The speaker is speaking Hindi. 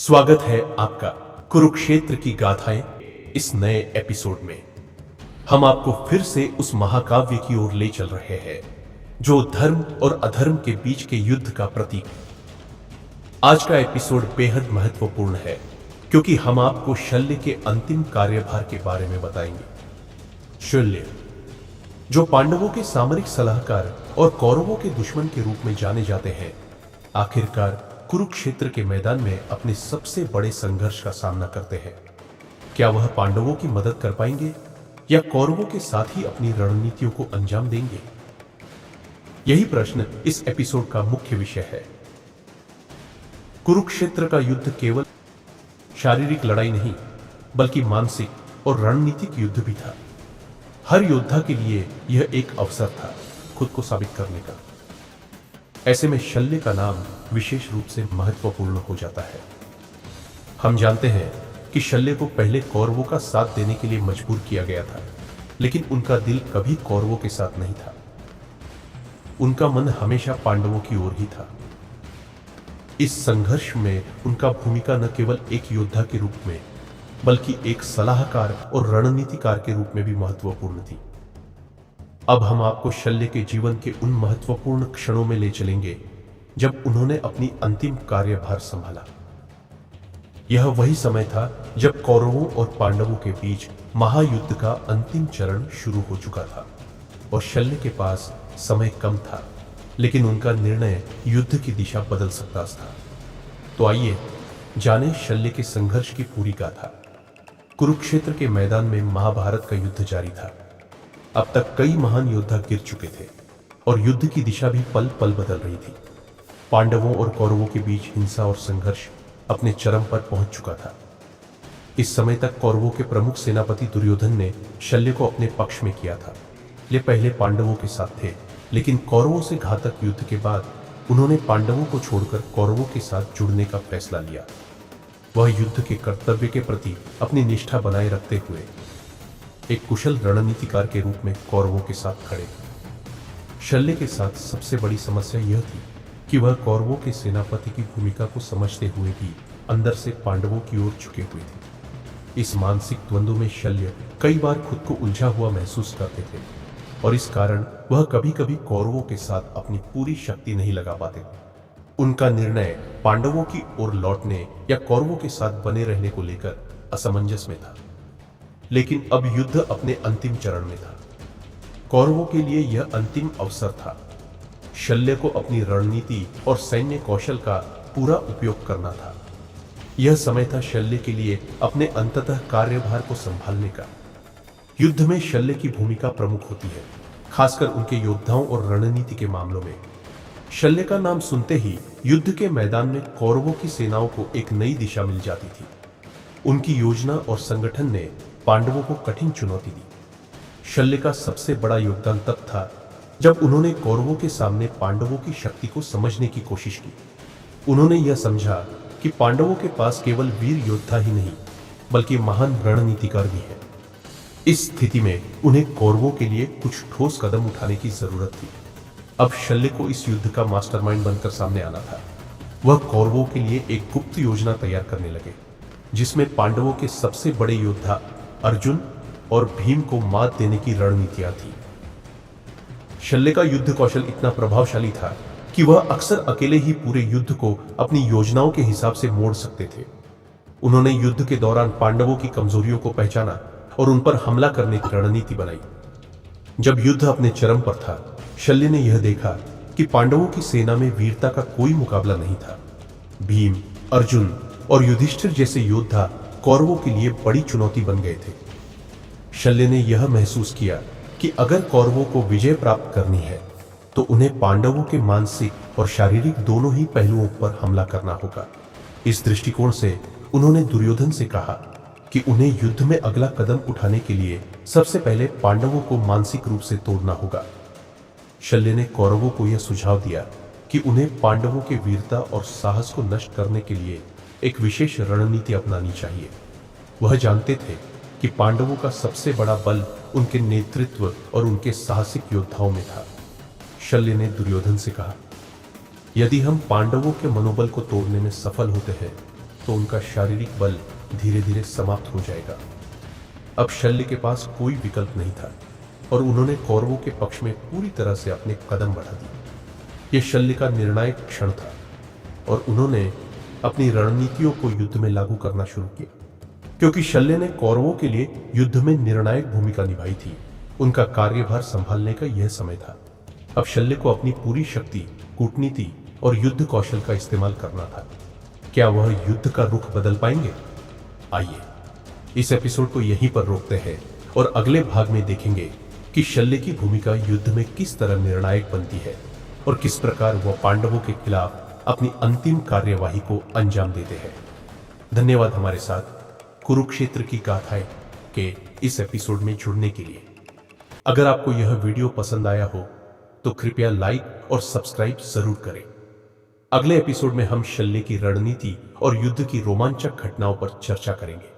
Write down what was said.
स्वागत है आपका कुरुक्षेत्र की गाथाएं इस नए एपिसोड में। हम आपको फिर से उस महाकाव्य की ओर ले चल रहे हैं जो धर्म और अधर्म के बीच के युद्ध का प्रतीक है। आज का एपिसोड बेहद महत्वपूर्ण है क्योंकि हम आपको शल्य के अंतिम कार्यभार के बारे में बताएंगे। शल्य, जो पांडवों के सामरिक सलाहकार और कौरवों के दुश्मन के रूप में जाने जाते हैं, आखिरकार कुरुक्षेत्र के मैदान में अपने सबसे बड़े संघर्ष का सामना करते हैं। क्या वह पांडवों की मदद कर पाएंगे या कौरवों के साथ ही अपनी रणनीतियों को अंजाम देंगे? यही प्रश्न इस एपिसोड का मुख्य विषय है। कुरुक्षेत्र का युद्ध केवल शारीरिक लड़ाई नहीं बल्कि मानसिक और रणनीतिक युद्ध भी था। हर योद्धा के लिए यह एक अवसर था खुद को साबित करने का। ऐसे में शल्य का नाम विशेष रूप से महत्वपूर्ण हो जाता है। हम जानते हैं कि शल्य को पहले कौरवों का साथ देने के लिए मजबूर किया गया था, लेकिन उनका दिल कभी कौरवों के साथ नहीं था। उनका मन हमेशा पांडवों की ओर ही था। इस संघर्ष में उनका भूमिका न केवल एक योद्धा के रूप में बल्कि एक सलाहकार और रणनीतिकार के रूप में भी महत्वपूर्ण थी। अब हम आपको शल्य के जीवन के उन महत्वपूर्ण क्षणों में ले चलेंगे जब उन्होंने अपनी अंतिम कार्यभार संभाला। यह वही समय था जब कौरवों और पांडवों के बीच महायुद्ध का अंतिम चरण शुरू हो चुका था और शल्य के पास समय कम था, लेकिन उनका निर्णय युद्ध की दिशा बदल सकता था। तो आइए जानें शल्य के संघर्ष की पूरी गाथा। कुरुक्षेत्र के मैदान में महाभारत का युद्ध जारी था। अब तक कई महान योद्धा गिर चुके थे और युद्ध की दिशा भी पल पल बदल रही थी। पांडवों और कौरवों के बीच हिंसा और संघर्ष अपने चरम पर पहुंच चुका था। इस समय तक कौरवों के प्रमुख सेनापति दुर्योधन ने शल्य को अपने पक्ष में किया था। ये पहले पांडवों के साथ थे, लेकिन कौरवों से घातक युद्ध के बाद उन्होंने पांडवों को छोड़कर कौरवों के साथ जुड़ने का फैसला लिया। वह युद्ध के कर्तव्य के प्रति अपनी निष्ठा बनाए रखते हुए एक कुशल रणनीतिकार के रूप में कौरवों के साथ खड़े। शल्य के साथ सबसे बड़ी समस्या यह थी कि वह कौरवों के सेनापति की भूमिका को समझते हुए भी अंदर से पांडवों की ओर झुके हुए थे। इस मानसिक द्वंद्व में शल्य कई बार खुद को उलझा हुआ महसूस करते थे और इस कारण वह कभी कभी कौरवों के साथ अपनी पूरी शक्ति नहीं लगा पाते। उनका निर्णय पांडवों की ओर लौटने या कौरवों के साथ बने रहने को लेकर असमंजस में था। लेकिन अब युद्ध अपने अंतिम चरण में था। कौरवों के लिए यह अंतिम अवसर था। शल्य को अपनी रणनीति और सैन्य कौशल का पूरा उपयोग करना था। यह समय था शल्य के लिए अपने अंततः कार्यभार को संभालने का। युद्ध में शल्य की भूमिका प्रमुख होती है, खासकर उनके योद्धाओं और रणनीति के मामलों में। शल्य का नाम सुनते ही युद्ध के मैदान में कौरवों की सेनाओं को एक नई दिशा मिल जाती थी। उनकी योजना और संगठन ने पांडवों को कठिन चुनौती दी। शल्य का सबसे बड़ा योगदान तब था जब उन्होंने कौरवों के सामने पांडवों की शक्ति को समझने की कोशिश की। उन्होंने यह समझा कि पांडवों के पास केवल वीर योद्धा ही नहीं बल्कि महान रणनीतिकार भी है। इस स्थिति में उन्हें कौरवों के लिए कुछ ठोस कदम उठाने की जरूरत थी। अब शल्य को इस युद्ध का मास्टरमाइंड बनकर सामने आना था। वह कौरवों के लिए एक गुप्त योजना तैयार करने लगे जिसमें पांडवों के सबसे बड़े योद्धा अर्जुन और भीम को मात देने की रणनीतियां थी। शल्य का युद्ध कौशल इतना प्रभावशाली था कि वह अक्सर अकेले ही पूरे युद्ध को अपनी योजनाओं के हिसाब से मोड़ सकते थे। उन्होंने युद्ध के दौरान पांडवों की कमजोरियों को पहचाना और उन पर हमला करने की रणनीति बनाई। जब युद्ध अपने चरम पर था, शल्य ने यह देखा कि पांडवों की सेना में वीरता का कोई मुकाबला नहीं था। भीम, अर्जुन और युधिष्ठिर जैसे योद्धा कौरवों के लिए बड़ी चुनौती बन गए थे। शल्य ने यह महसूस किया कि अगर कौरवों को विजय प्राप्त करनी है तो उन्हें पांडवों के मानसिक और शारीरिक दोनों ही पहलुओं पर हमला करना होगा। इस दृष्टिकोण से उन्होंने दुर्योधन से कहा कि उन्हें युद्ध में अगला कदम उठाने के लिए सबसे पहले पांडवों को मानसिक रूप से तोड़ना होगा। शल्य ने कौरवों को यह सुझाव दिया कि उन्हें पांडवों के वीरता और साहस को नष्ट करने के लिए एक विशेष रणनीति अपनानी चाहिए। वह जानते थे कि पांडवों का सबसे बड़ा बल उनके नेतृत्व और उनके साहसिक योद्धाओं में था। शल्य ने दुर्योधन से कहा, यदि हम पांडवों के मनोबल को तोड़ने में सफल होते हैं तो उनका शारीरिक बल धीरे धीरे समाप्त हो जाएगा। अब शल्य के पास कोई विकल्प नहीं था और उन्होंने कौरवों के पक्ष में पूरी तरह से अपने कदम बढ़ा दिए। यह शल्य का निर्णायक क्षण था और उन्होंने अपनी रणनीतियों को युद्ध में लागू करना शुरू किया, क्योंकि शल्य ने कौरवों के लिए युद्ध में निर्णायक भूमिका निभाई थी। उनका कार्यभार संभालने का यह समय था। अब शल्य को अपनी पूरी शक्ति, कूटनीति और युद्ध कौशल का इस्तेमाल करना था। क्या वह युद्ध का रुख बदल पाएंगे? आइए इस एपिसोड को यहीं पर रोकते हैं और अगले भाग में देखेंगे कि शल्य की भूमिका युद्ध में किस तरह निर्णायक बनती है और किस प्रकार वह पांडवों के खिलाफ अपनी अंतिम कार्यवाही को अंजाम देते हैं। धन्यवाद हमारे साथ कुरुक्षेत्र की गाथाएं के इस एपिसोड में जुड़ने के लिए। अगर आपको यह वीडियो पसंद आया हो तो कृपया लाइक और सब्सक्राइब जरूर करें। अगले एपिसोड में हम शल्य की रणनीति और युद्ध की रोमांचक घटनाओं पर चर्चा करेंगे।